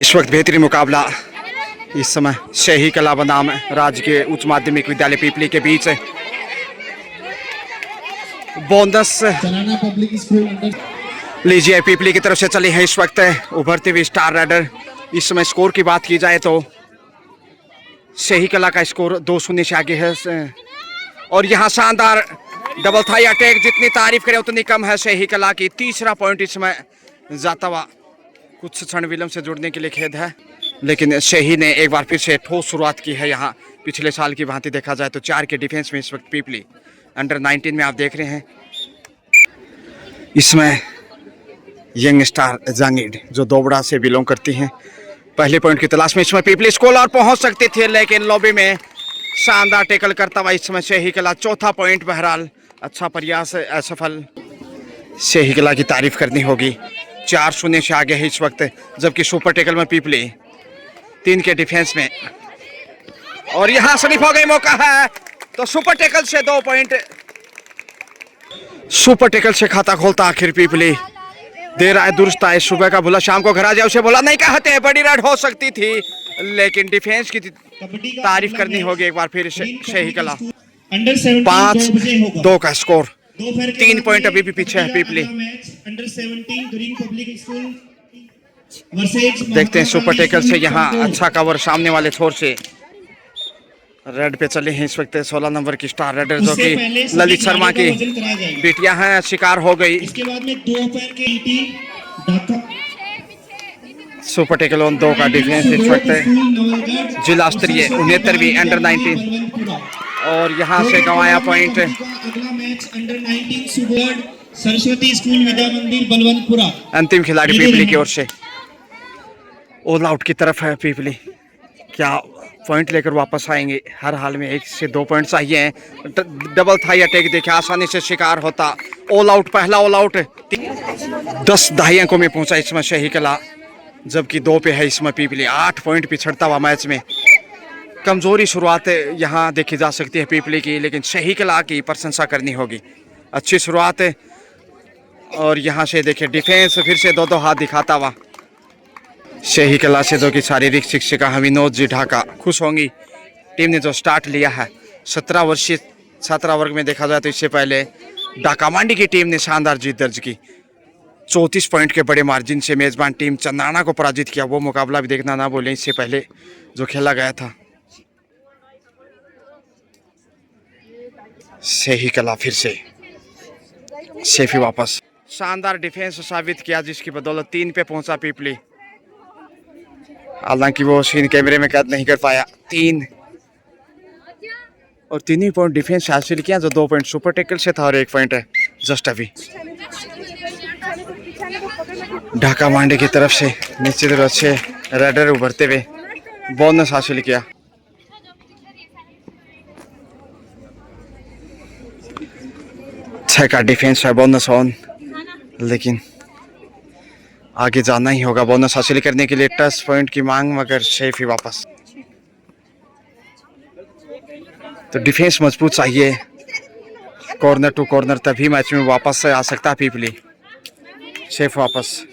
इस वक्त बेहतरीन मुकाबला इस समय शाही कला बनाम राजकीय उच्च माध्यमिक विद्यालय पीपली के बीच बोनस लीजिए। पीपली की तरफ से चली है इस वक्त उभरती हुई स्टार राइडर। इस समय स्कोर की बात की जाए तो शाही कला का स्कोर 2-0 से आगे है और यहाँ शानदार डबल थाई अटैक, जितनी तारीफ करें उतनी कम है शाही कला की। तीसरा पॉइंट इसमें जाता हुआ, कुछ क्षण विलंब से जुड़ने के लिए खेद है, लेकिन शाही ने एक बार फिर से ठोस शुरुआत की है। यहाँ पिछले साल की भांति देखा जाए तो 4 के डिफेंस में इस वक्त पीपली अंडर 19 में आप देख रहे हैं। इसमें यंग स्टार जांगीड जो दोबड़ा से बिलोंग करती हैं, पहले पॉइंट की तलाश में इसमें पीपली स्कोर और पहुंच सकती थी, लेकिन लॉबी में शानदार टैकल करता हुआ इस समय शाही कला। चौथा पॉइंट बहरहाल अच्छा प्रयास असफल। शाही कला की तारीफ करनी होगी, 4-0 से आगे है इस वक्त, जबकि सुपर टैकल में पीपली 3 के डिफेंस में। और यहां स्लिप हो गई, मौका है तो सुपर टैकल से 2 पॉइंट। सुपर टैकल से खाता खोलता आखिर पीपली। दे रहा है दुरुस्त है, सुबह का बोला शाम को घर आ जाए, उसे बोला नहीं कहते हैं। बड़ी राइड हो सकती थी, लेकिन डिफेंस की तारीफ करनी होगी एक बार फिर शाही कला। 5-2 का स्कोर, 3 पॉइंट अभी भी पीछे है पीपली। देखते हैं सुपर टैकल से यहाँ अच्छा कवर सामने वाले छोर से। रेड पे चले हैं इस वक्त 16 नंबर की स्टार रेडर, जो कि ललित शर्मा की बेटियां हैं, शिकार हो गई। सुपर टैकल ऑन 2 का डिफेंस इस वक्त जिला स्तरीय 69वीं अंडर 19, और यहां से गंवाया पॉइंट। सरस्वती स्कूल विद्या मंदिर बलवंतपुरा। अंतिम खिलाड़ी पीपली की ओर से ऑल आउट की तरफ है पीपली। क्या पॉइंट लेकर वापस आएंगे? हर हाल में 1 से 2 पॉइंट चाहिए हैं। डबल थाई अटैक देखे, आसानी से शिकार होता। ऑल आउट, पहला ऑल आउट 10 दहाई अंकों में पहुंचा इसमें शाही कला, जबकि 2 पे है इसमें पीपली। 8 पॉइंट पिछड़ता हुआ मैच में। कमजोरी शुरुआत यहाँ देखी जा सकती है पीपली की, लेकिन शाही कला की प्रशंसा करनी होगी। अच्छी शुरुआत है, और यहाँ से देखिए डिफेंस फिर से 2-2 हाथ दिखाता हुआ शाही कला से, जो कि शारीरिक शिक्षिका विनोद जी ढाका खुश होंगी। टीम ने जो स्टार्ट लिया है 17 वर्षीय छात्रा वर्ग में देखा जाए तो इससे पहले ढाका मांडी की टीम ने शानदार जीत दर्ज की। 34 पॉइंट के बड़े मार्जिन से मेजबान टीम चंद्राना को पराजित किया। वो मुकाबला भी देखना ना भूलें, इससे पहले जो खेला गया था। शाही कला फिर से सेफी वापस। शानदार डिफेंस साबित किया, जिसकी बदौलत 3 पे पहुंचा पीपली। हालांकि वो सीन कैमरे में कैद नहीं कर पाया। 3 और 3 ही पॉइंट डिफेंस हासिल किया, जो 2 पॉइंट सुपर टैकल से था और 1 पॉइंट है जस्ट अभी ढाका मांडी की तरफ से। निश्चित रूप से राइडर उभरते हुए बोनस हासिल किया। छह का डिफेंस है, बोनस ऑन, लेकिन आगे जाना ही होगा बोनस हासिल करने के लिए। टच पॉइंट की मांग, मगर शेफ ही वापस। तो डिफेंस मजबूत चाहिए, कॉर्नर टू कॉर्नर, तभी मैच में वापस आ सकता है पीपली। शेफ वापस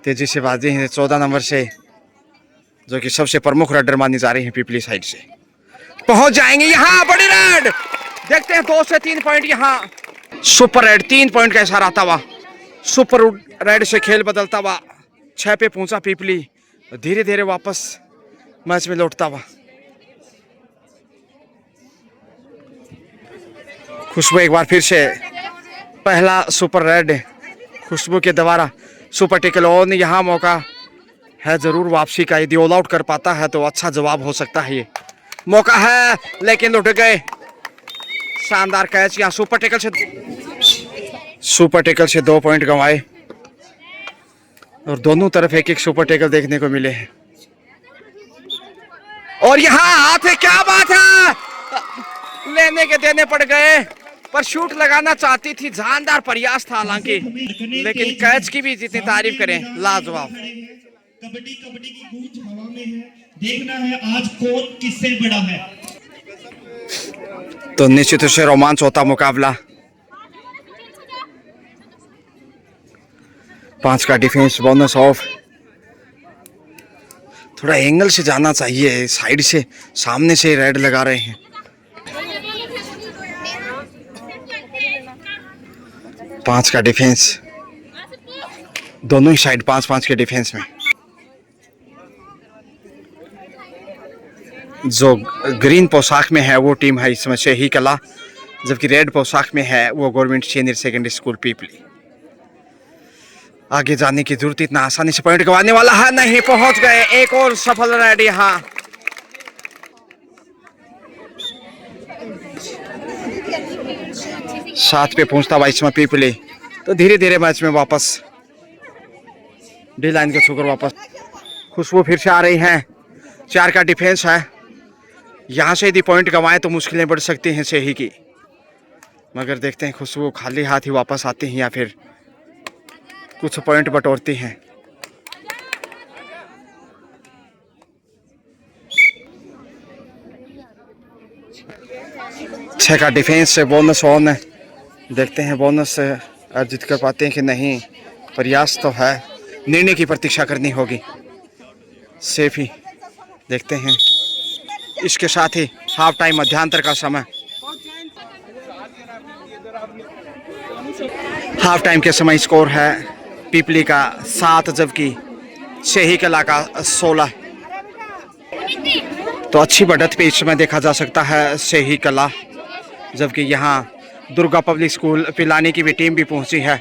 तेजी से बाजी है 14 नंबर से, जो कि सबसे प्रमुख राइडर मानी जा रही है पीपली साइड से। पहुंच जाएंगे यहाँ, बड़ी राइड देखते हैं। 2 से 3 पॉइंट यहाँ। सुपर राइड 3 पॉइंट का इशारा आता हुआ, सुपर राइड से खेल बदलता हुआ 6 पे पहुंचा पीपली, धीरे धीरे वापस मैच में लौटता हुआ। खुशबू एक बार फिर से, पहला सुपर राइड खुशबू के द्वारा। सुपर टैकल ऑन, यहाँ मौका है जरूर वापसी का। यदि ऑल आउट कर पाता है तो अच्छा जवाब हो सकता है। ये मौका है, लेकिन लुट गए। शानदार कैच यहाँ सुपर टैकल से 2 पॉइंट गंवाए, और दोनों तरफ 1-1 सुपर टैकल देखने को मिले हैं। और यहाँ हाथ है, क्या बात है, लेने के देने पड़ गए, पर शूट लगाना चाहती थी। जानदार प्रयास था हालांकि, लेकिन कैच की भी जितनी तारीफ करें लाजवाब। कबड्डी की गूंज हवा में है, देखना है आज कौन किससे बड़ा है। तो निश्चित रूप से रोमांच होता मुकाबला। 5 का डिफेंस, बोनस ऑफ थोड़ा एंगल से जाना चाहिए, साइड से, सामने से रेड लगा रहे हैं। पांच का डिफेंस, दोनों ही साइड 5-5 के डिफेंस में। जो ग्रीन पोशाक में है वो टीम है इसमें शेही कला, जबकि रेड पोशाक में है वो गवर्नमेंट सीनियर सेकेंडरी स्कूल पीपली। आगे जाने की जरूरत, इतना आसानी से पॉइंट गंवाने वाला है नहीं, पहुंच गए। एक और सफल रेड यहाँ। साथ पे पहुंचता हुआ इसमें पीपली, तो धीरे धीरे मैच में वापस डी लाइन के छूकर वापस खुशबू फिर से आ रही हैं। 4 का डिफेंस है, यहाँ से यदि पॉइंट गंवाए तो मुश्किलें बढ़ सकती हैं शेही की, मगर देखते हैं खुशबू खाली हाथ ही वापस आती हैं या फिर कुछ पॉइंट बटोरती हैं। छह का डिफेंस से बोनस ऑन है, देखते हैं बोनस अर्जित कर पाते हैं कि नहीं। प्रयास तो है, निर्णय की प्रतीक्षा करनी होगी। सेफ ही, देखते हैं। इसके साथ ही हाफ टाइम मध्यांतर का समय, हाफ टाइम के समय स्कोर है पीपली का 7 जबकि शेही कला का 16। तो अच्छी बढ़त पे इस समय देखा जा सकता है शेही कला, जबकि यहाँ दुर्गा पब्लिक स्कूल पिलानी की भी टीम भी पहुंची है।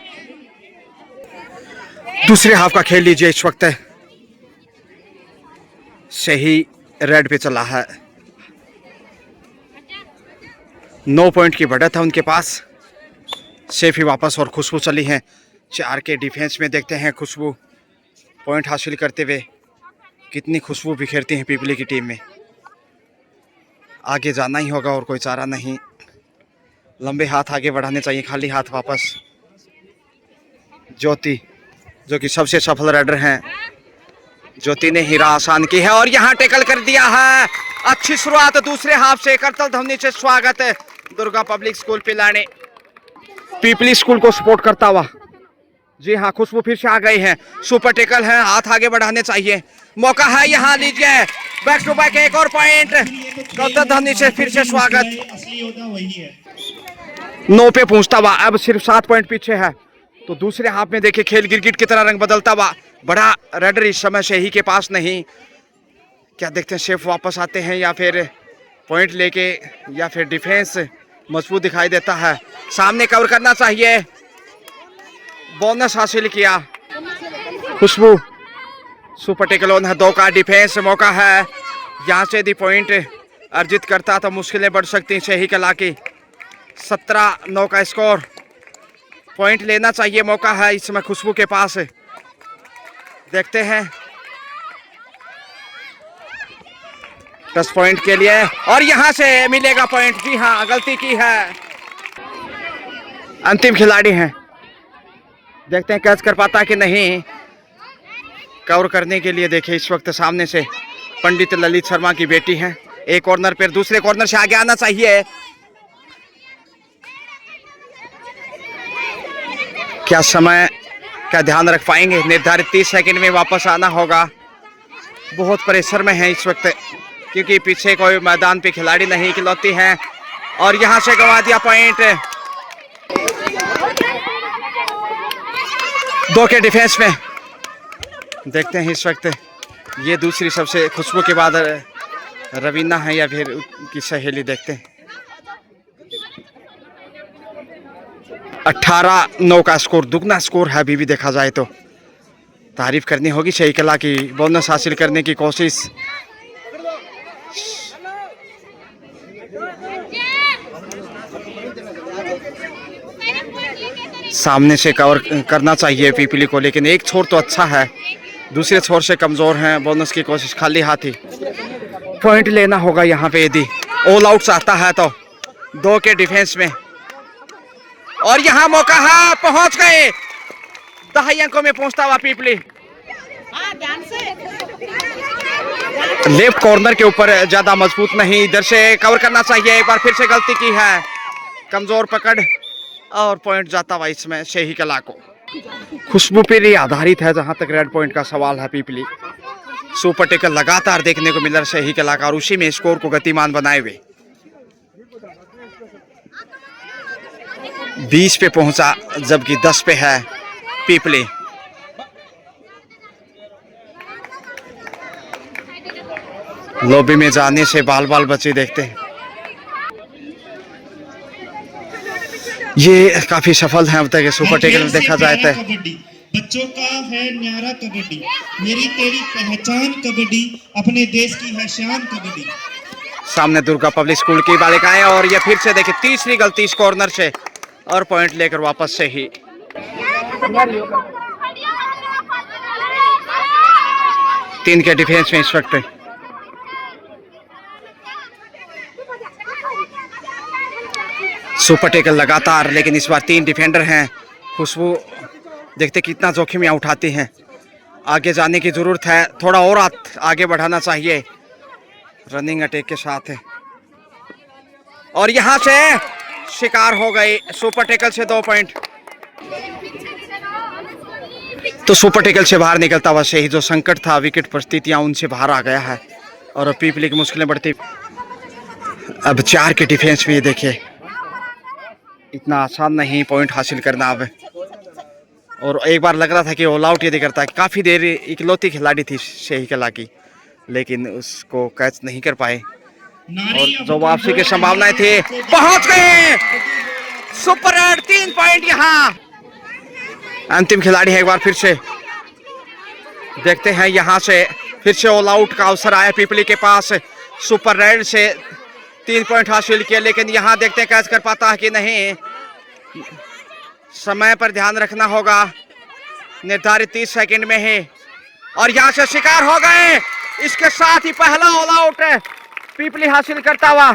दूसरे हाफ का खेल लीजिए। इस वक्त शेही रेड पे चला है, 9 पॉइंट की बढ़त है उनके पास। सेफ ही वापस और खुशबू चली है 4 के डिफेंस में। देखते हैं खुशबू पॉइंट हासिल करते हुए कितनी खुशबू बिखेरती हैं पीपली की टीम में। आगे जाना ही होगा और कोई चारा नहीं, लंबे हाथ आगे बढ़ाने चाहिए, खाली हाथ वापस। ज्योति जो कि सबसे सफल राइडर हैं, ज्योति ने हीरा आसान की है और यहाँ टेकल कर दिया है। अच्छी शुरुआत दूसरे हाफ से, करतल ध्वनि से स्वागत है दुर्गा पब्लिक स्कूल पिलानी। पीपली स्कूल को सपोर्ट करता हुआ, जी हाँ, खुशबू फिर से आ गई है। सुपर टेकल है, हाथ आगे बढ़ाने चाहिए, मौका है यहाँ, लीजिए बैक टू बैक एक और पॉइंट। करतल ध्वनि से फिर से स्वागत। 9 पे पहुंचता हुआ, अब सिर्फ 7 पॉइंट पीछे है। तो दूसरे हाफ में देखिए खेल गिरगिट की तरह रंग बदलता हुआ। बड़ा रेडर इस समय शेही के पास नहीं, क्या देखते हैं शेफ वापस आते हैं या फिर पॉइंट लेके, या फिर डिफेंस मजबूत दिखाई देता है। सामने कवर करना चाहिए, बोनस हासिल किया खुशबू। सुपर टेकल ऑन है, 2 का डिफेंस, मौका है यहाँ से यदि पॉइंट अर्जित करता तो मुश्किलें बढ़ सकती हैं शेही कला की। 17-9 का स्कोर, पॉइंट लेना चाहिए, मौका है इस समय खुशबू के पास। देखते हैं 10 पॉइंट के लिए और यहां से मिलेगा पॉइंट। जी हाँ, गलती की है। अंतिम खिलाड़ी हैं, देखते हैं कैच कर पाता कि नहीं। कवर करने के लिए देखिए इस वक्त सामने से पंडित ललित शर्मा की बेटी है। एक कॉर्नर पर, दूसरे कॉर्नर से आगे आना चाहिए। क्या समय का ध्यान रख पाएंगे? निर्धारित 30 सेकंड में वापस आना होगा। बहुत प्रेशर में है इस वक्त, क्योंकि पीछे कोई मैदान पे खिलाड़ी नहीं, खिलौती हैं और यहां से गंवा दिया पॉइंट। 2 के डिफेंस में देखते हैं इस वक्त ये दूसरी सबसे, खुशबू के बाद रवीना है या फिर उनकी सहेली। देखते हैं 18-9 का स्कोर, दुगना स्कोर है अभी भी देखा जाए तो। तारीफ करनी होगी शेही कला की, बोनस हासिल करने की कोशिश। सामने से कवर करना चाहिए पीपली को, लेकिन एक छोर तो अच्छा है, दूसरे छोर से कमजोर हैं। बोनस की कोशिश, खाली हाथी पॉइंट लेना होगा यहाँ पे यदि ऑल आउट चाहता है तो। 2 के डिफेंस में और यहाँ मौका है, पहुंच गए। 10 अंकों में पहुंचता हुआ पीपली। लेफ्ट कॉर्नर के ऊपर ज्यादा मजबूत नहीं, इधर से कवर करना चाहिए। एक बार फिर से गलती की है, कमजोर पकड़ और पॉइंट जाता हुआ इसमें शेही कला को। खुशबू पे ही आधारित है जहां तक रेड पॉइंट का सवाल है। पीपली सुपर टेकल लगातार देखने को मिल रहा है सही कलाकार, उसी में स्कोर को गतिमान बनाए हुए 20 पे पहुंचा, जबकि 10 पे है पीपली। लॉबी में जाने से बाल बाल बच्चे देखते हैं। ये काफी सफल है अब तक सुपर टेकल देखा जाए तो। कबड्डी बच्चों का है न्यारा कबड्डी, मेरी तेरी पहचान कबड्डी, अपने देश की है शान कबड्डी। सामने दुर्गा पब्लिक स्कूल की बालिकाएं, और ये फिर से देखिए तीसरी गलती इस कॉर्नर से, और पॉइंट लेकर वापस से ही। तीन के डिफेंस में इस वक्त सुपर टेकल लगातार, लेकिन इस बार 3 डिफेंडर हैं। खुशबू देखते कितना जोखिम यहाँ उठाती हैं। आगे जाने की जरूरत है, थोड़ा और आगे बढ़ाना चाहिए रनिंग अटैक के साथ है। और यहाँ से शिकार हो गए सुपर टेकल से 2 पॉइंट। तो सुपर टेकल से बाहर निकलता हुआ से ही जो संकट था, विकेट परिस्थितियां उनसे बाहर आ गया है, और पीपली की मुश्किलें बढ़ती। अब 4 के डिफेंस में ये देखिए, इतना आसान नहीं पॉइंट हासिल करना अब। और एक बार लग रहा था कि ऑल आउट यदि करता है, काफी देर इकलौती खिलाड़ी थी शेही कला की, लेकिन उसको कैच नहीं कर पाए, और जो वापसी की संभावनाएं थी पहुंच गए। सुपर 8 3 पॉइंट यहाँ। अंतिम खिलाड़ी है, एक बार फिर से देखते हैं, यहाँ से फिर से ऑल आउट का अवसर आया पीपली के पास। सुपर रेड से 3 पॉइंट हासिल किए, लेकिन यहाँ देखते हैं कैच कर पाता है कि नहीं। समय पर ध्यान रखना होगा, निर्धारित 30 सेकंड में है, और यहाँ से शिकार हो गए। इसके साथ ही पहला ऑल आउट पीपली हासिल करता हुआ,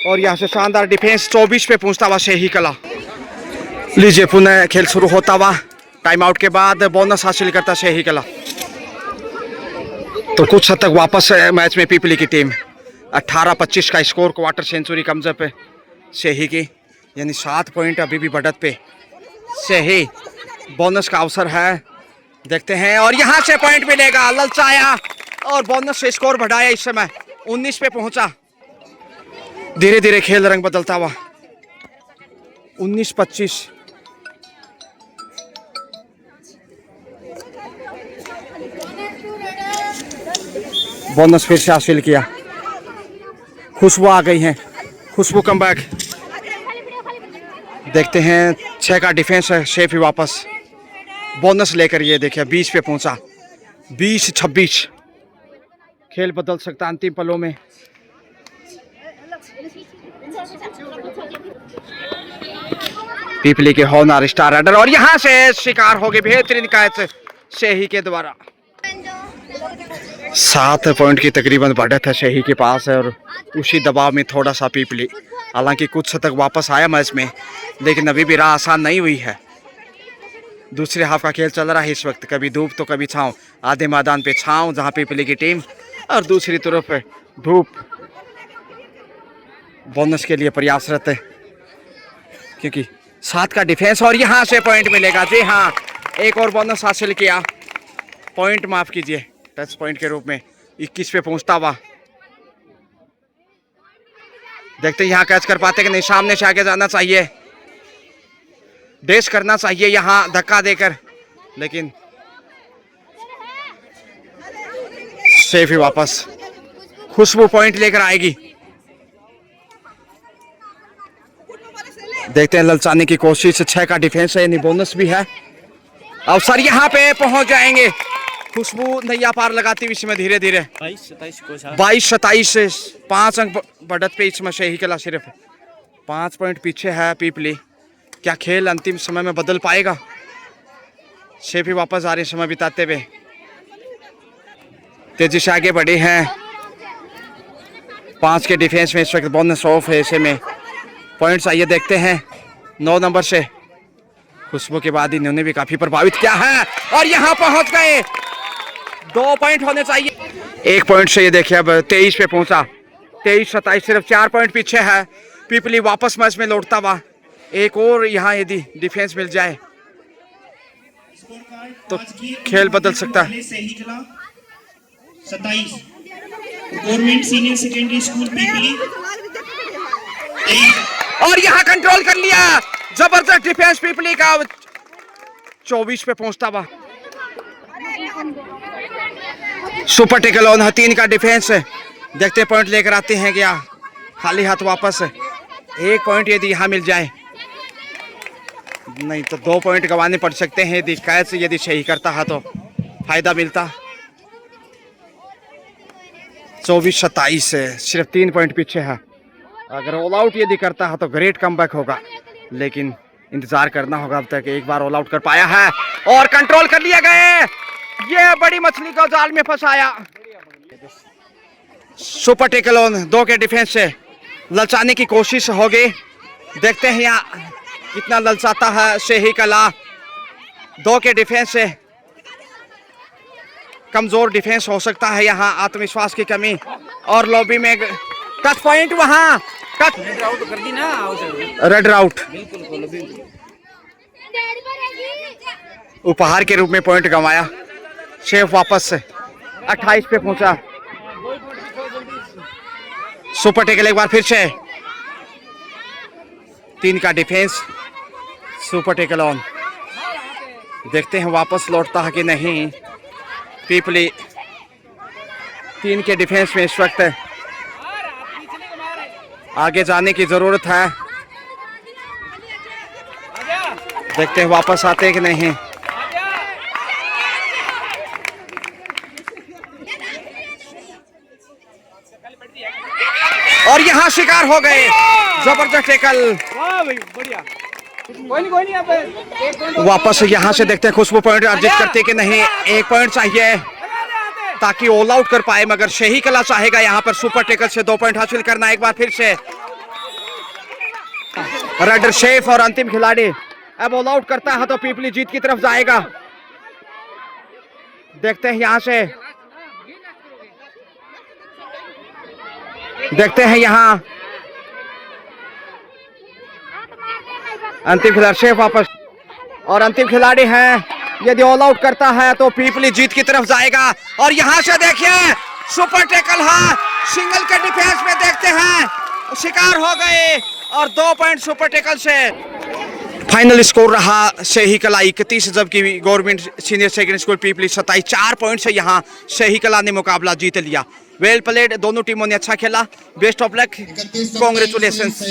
और यहाँ से शानदार डिफेंस 24 पे पहुंचता हुआ शेही कला। लीजिए पुनः खेल शुरू होता हुआ, टाइम आउट के बाद बोनस हासिल करता शेही कला। तो कुछ हद तक वापस मैच में पीपली की टीम 18-25 का स्कोर, क्वार्टर सेंचुरी कमजोर पे शेही की, यानी 7 पॉइंट अभी भी बढ़त पे शेही। बोनस का अवसर है, देखते हैं, और यहाँ से पॉइंट मिलेगा। ललचाया और बोनस से स्कोर बढ़ाया, इस समय 19 पे पहुंचा। धीरे धीरे खेल रंग बदलता हुआ 19-25। बोनस फिर से हासिल किया। खुशबू आ गई हैं, खुशबू कम बैक। देखते हैं 6 का डिफेंस है, शेफी वापस बोनस लेकर, ये देखिए 20 पे पहुंचा। 20-26 खेल बदल सकता अंतिम पलों में। पीपली के होनहार स्टार राइडर, और यहां से शिकार हो गए बेहतरीन कैच शेही के द्वारा। 7 पॉइंट की तकरीबन बढ़त है शेही के पास है, और उसी दबाव में थोड़ा सा पीपली, हालांकि कुछ तक वापस आया मैच में, लेकिन अभी भी राह आसान नहीं हुई है। दूसरे हाफ का खेल चल रहा है इस वक्त, कभी धूप तो कभी छांव। आधे मैदान पे छांव जहां पीपली की टीम, और दूसरी तरफ धूप। बोनस के लिए प्रयासरत है, क्योंकि 7 का डिफेंस, और यहां से पॉइंट मिलेगा। जी हाँ, एक और बोनस हासिल किया, पॉइंट माफ कीजिए, टच पॉइंट के रूप में 21 पे पहुंचता हुआ। देखते हैं यहाँ कैच कर पाते कि नहीं। सामने से आगे जाना चाहिए, डेश करना चाहिए यहाँ धक्का देकर, लेकिन सेफ ही वापस। खुशबू पॉइंट लेकर आएगी, देखते हैं ललचाने की कोशिश। 6 का डिफेंस है, यानी बोनस भी है। अवसर यहाँ पे पहुंच जाएंगे। खुशबू नैया पार लगाती हुई इसमें धीरे धीरे 22-27 से 5 अंक बढ़त पे इसमें शेही कला सिर्फ 5 पॉइंट पीछे है पीपली। क्या खेल अंतिम समय में बदल पाएगा? शेफी वापस आ रहे समय बिताते हुए, तेजी से आगे बढ़े हैं। 5 के डिफेंस में इस वक्त बोनस ऑफ है, ऐसे में पॉइंट्स आइए देखते हैं। 9 नंबर से खुशबू के बाद इन्होंने भी काफी प्रभावित किया है, और यहाँ पहुंच गए। 2 पॉइंट होने चाहिए, 1 पॉइंट से ये देखिए अब 23 पे पहुंचा। 23-27 सिर्फ 4 पॉइंट पीछे है। पीपली वापस मैच में लौटता हुआ, एक और यहाँ यदि डिफेंस मिल जाए। तो खेल बदल सकता है। सही कला 27, गवर्नमेंट सीनियर सेकेंडरी स्कूल पीपली 23, और यहाँ कंट्रोल कर लिया, जबरदस्त डिफेंस पीपली का, 24 पे पहुंचता हुआ। सुपर टेकल ऑन 3 का डिफेंस है, देखते पॉइंट लेकर आते हैं क्या, खाली हाथ वापस है। 1 पॉइंट यदि यहाँ मिल जाए, नहीं तो 2 पॉइंट गंवाने पड़ सकते हैं यदि कैच यदि सही करता है तो फायदा मिलता। 24-27 है, सिर्फ 3 पॉइंट पीछे है। अगर ऑल आउट यदि करता है तो ग्रेट कमबैक होगा, लेकिन इंतजार करना होगा। अब तक एक बार ऑल आउट कर पाया है और कंट्रोल कर लिया गया। ये बड़ी मछली को जाल में फंसाया। सुपर टेकल ऑन 2 के डिफेंस से ललचाने की कोशिश होगी, देखते हैं यहाँ कितना ललचाता है शेही कला। 2 के डिफेंस से कमजोर डिफेंस हो सकता है यहाँ, आत्मविश्वास की कमी। और लॉबी में टच पॉइंट, वहां टच कर दी ना, रेड आउट, उपहार के रूप में पॉइंट गंवाया। शेफ वापस से 28 पे पहुंचा। सुपर टेकल एक बार फिर से 3 का डिफेंस, सुपर टेकल ऑन, देखते हैं वापस लौटता है कि नहीं। पीपली 3 के डिफेंस में इस वक्त आगे जाने की जरूरत है, देखते हैं वापस आते हैं कि नहीं। और यहाँ शिकार हो गए, जबरदस्त टेकल। वापस यहाँ से देखते हैं खुशबू पॉइंट अर्जित करते कि नहीं। 1 पॉइंट चाहिए ताकि ऑल आउट कर पाए, मगर शेही कला चाहेगा यहाँ पर सुपर टेकल से 2 पॉइंट हासिल करना। एक बार फिर से रेडर शेफ और अंतिम खिलाड़ी अब ऑल आउट करता है तो पीपली जीत की तरफ जाएगा। देखते हैं यहाँ से, देखते हैं यहाँ अंतिम खिलाड़ी शेफ वापस, और अंतिम खिलाड़ी है, यदि ऑल आउट करता है तो पीपली जीत की तरफ जाएगा। और यहाँ से देखिए सुपर टेकल है, सिंगल के डिफेंस में देखते हैं शिकार हो गए और 2 पॉइंट सुपर टेकल से। फाइनल स्कोर रहा शेही कला 31, जबकि गवर्नमेंट सीनियर सेकेंडरी स्कूल पीपली 27। 4 पॉइंट से यहाँ शेही कला ने मुकाबला जीत लिया। वेल प्लेड, दोनों टीमों ने अच्छा खेला। Best of luck, congratulations.